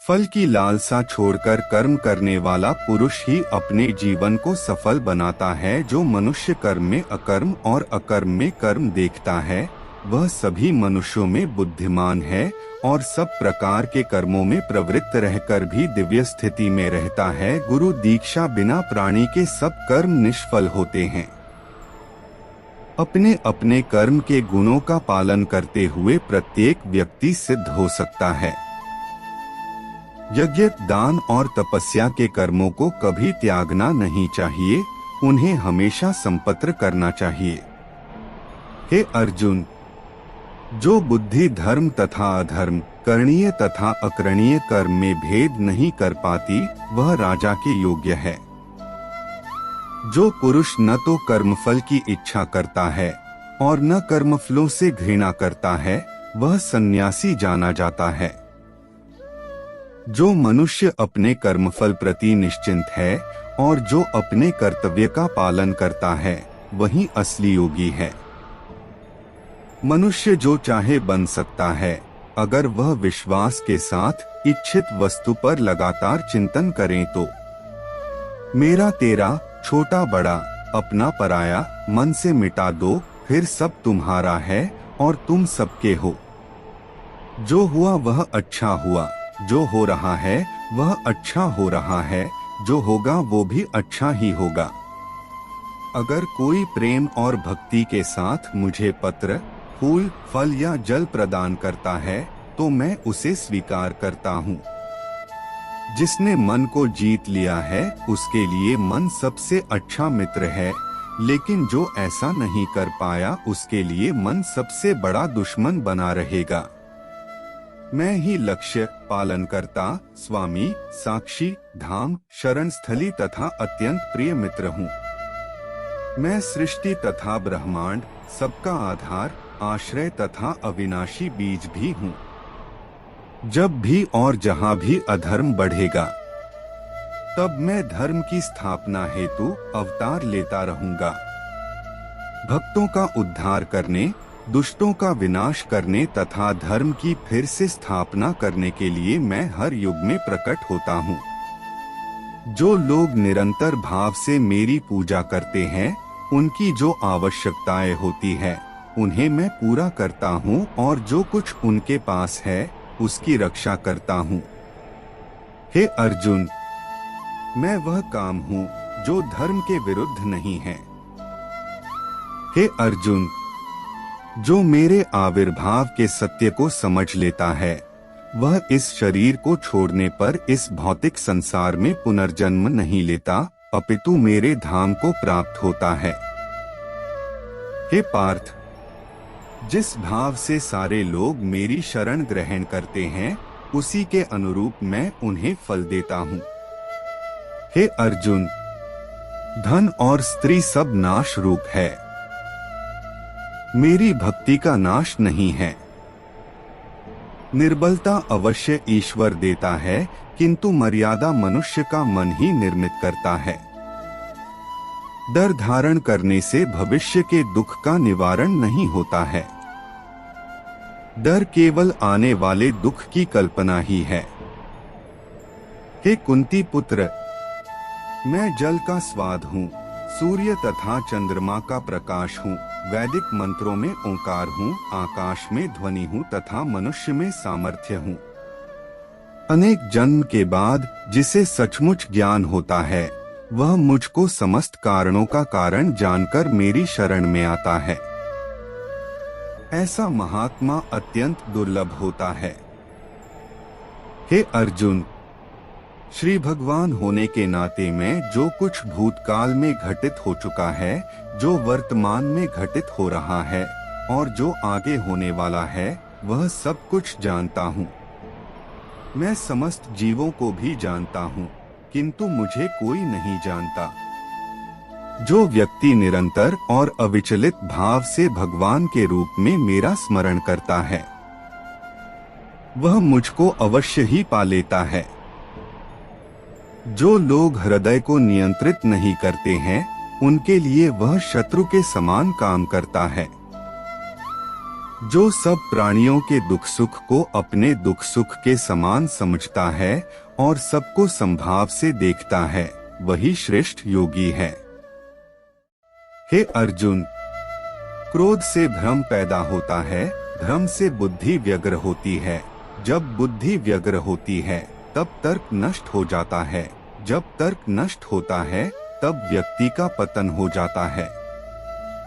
फल की लालसा छोड़कर कर्म करने वाला पुरुष ही अपने जीवन को सफल बनाता है। जो मनुष्य कर्म में अकर्म और अकर्म में कर्म देखता है, वह सभी मनुष्यों में बुद्धिमान है और सब प्रकार के कर्मों में प्रवृत्त रहकर भी दिव्य स्थिति में रहता है। गुरु दीक्षा बिना प्राणी के सब कर्म निष्फल होते हैं। अपने अपने कर्म के गुणों का पालन करते हुए प्रत्येक व्यक्ति सिद्ध हो सकता है। यज्ञ, दान और तपस्या के कर्मों को कभी त्यागना नहीं चाहिए, उन्हें हमेशा संपत्र करना चाहिए। हे अर्जुन, जो बुद्धि धर्म तथा अधर्म, करणीय तथा अकरणीय कर्म में भेद नहीं कर पाती, वह राजा के योग्य है। जो पुरुष न तो कर्मफल की इच्छा करता है और न कर्मफलों से घृणा करता है, वह सन्यासी जाना जाता है। जो मनुष्य अपने कर्मफल प्रति निश्चिंत है और जो अपने कर्तव्य का पालन करता है, वही असली योगी है। मनुष्य जो चाहे बन सकता है, अगर वह विश्वास के साथ इच्छित वस्तु पर लगातार चिंतन करें तो। मेरा तेरा, छोटा बड़ा, अपना पराया, मन से मिटा दो, फिर सब तुम्हारा है और तुम सबके हो। जो हुआ वह अच्छा हुआ, जो हो रहा है वह अच्छा हो रहा है, जो होगा वो भी अच्छा ही होगा। अगर कोई प्रेम और भक्ति के साथ मुझे पत्र, फूल, फल या जल प्रदान करता है तो मैं उसे स्वीकार करता हूँ। जिसने मन को जीत लिया है, उसके लिए मन सबसे अच्छा मित्र है, लेकिन जो ऐसा नहीं कर पाया, उसके लिए मन सबसे बड़ा दुश्मन बना रहेगा। मैं ही लक्ष्य, पालनकर्ता, स्वामी, साक्षी, धाम, शरण स्थली तथा अत्यंत प्रिय मित्र हूँ। मैं सृष्टि तथा ब्रह्मांड, सबका आधार, आश्रय तथा अविनाशी बीज भी हूँ। जब भी और जहाँ भी अधर्म बढ़ेगा, तब मैं धर्म की स्थापना हेतु अवतार लेता रहूंगा। भक्तों का उद्धार करने, दुष्टों का विनाश करने तथा धर्म की फिर से स्थापना करने के लिए मैं हर युग में प्रकट होता हूँ। जो लोग निरंतर भाव से मेरी पूजा करते हैं, उनकी जो आवश्यकताएं होती है, उन्हें मैं पूरा करता हूँ और जो कुछ उनके पास है, उसकी रक्षा करता हूँ। हे अर्जुन, मैं वह काम हूँ जो धर्म के विरुद्ध नहीं है। हे अर्जुन, जो मेरे आविर्भाव के सत्य को समझ लेता है, वह इस शरीर को छोड़ने पर इस भौतिक संसार में पुनर्जन्म नहीं लेता, अपितु मेरे धाम को प्राप्त होता है। हे पार्थ, जिस भाव से सारे लोग मेरी शरण ग्रहण करते हैं, उसी के अनुरूप मैं उन्हें फल देता हूँ। हे अर्जुन, धन और स्त्री सब नाश रूप है, मेरी भक्ति का नाश नहीं है। निर्बलता अवश्य ईश्वर देता है, किंतु मर्यादा मनुष्य का मन ही निर्मित करता है। डर धारण करने से भविष्य के दुख का निवारण नहीं होता है। डर केवल आने वाले दुख की कल्पना ही है। हे कुंती पुत्र, मैं जल का स्वाद हूँ, सूर्य तथा चंद्रमा का प्रकाश हूँ, वैदिक मंत्रों में ओंकार हूँ, आकाश में ध्वनि हूँ तथा मनुष्य में सामर्थ्य हूँ। अनेक जन्म के बाद जिसे सचमुच ज्ञान होता है, वह मुझको समस्त कारणों का कारण जानकर मेरी शरण में आता है। ऐसा महात्मा अत्यंत दुर्लभ होता है। हे अर्जुन, श्री भगवान होने के नाते मैं जो कुछ भूतकाल में घटित हो चुका है, जो वर्तमान में घटित हो रहा है और जो आगे होने वाला है, वह सब कुछ जानता हूँ। मैं समस्त जीवों को भी जानता हूँ, किंतु मुझे कोई नहीं जानता। जो व्यक्ति निरंतर और अविचलित भाव से भगवान के रूप में मेरा स्मरण करता है, वह मुझको अवश्य ही पा लेता है। जो लोग हृदय को नियंत्रित नहीं करते हैं, उनके लिए वह शत्रु के समान काम करता है। जो सब प्राणियों के दुख सुख को अपने दुख सुख के समान समझता है और सबको संभाव से देखता है, वही श्रेष्ठ योगी है। हे अर्जुन, क्रोध से भ्रम पैदा होता है, भ्रम से बुद्धि व्यग्र होती है, जब बुद्धि व्यग्र होती है तब तर्क नष्ट हो जाता है, जब तर्क नष्ट होता है तब व्यक्ति का पतन हो जाता है।